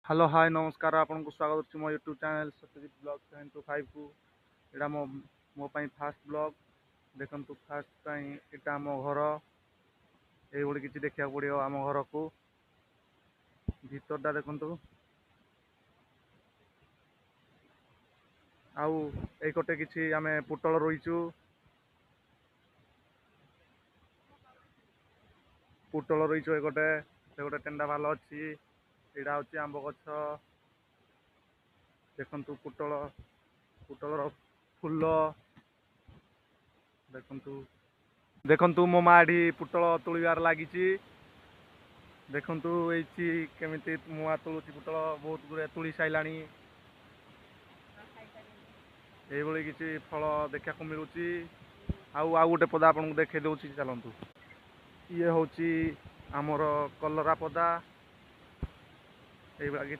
hello hi नमस्कार आपन को स्वागत अछि मो यूट्यूब चैनल सत्यजित ब्लॉग 725 को एटा मो पई फास्ट ब्लॉग देखंतु फास्ट पई एटा मो घर एई ओडी किछि देखिया पड़ियो आम घर को भीतरटा देखंतु आउ एई कोटे किछि आमे पुटल रोइचु ए कोटे से कोटे टेंडा भालो अछि एडा होछि आंब गछ देखंतु पुटलर फुल देखंतु देखंतु मो माडी पुटल तुलिबार लागिछि देखंतु एइछि केमिति मुआ तुलुछि पुटल बहुत गुरे तुली साइलाणी एई भଳି किछि फल देखा को मिलुछि आउ गोटे पदा आपन को देखे दउछि चलंतु ये होछि हमर कलरा पदा एई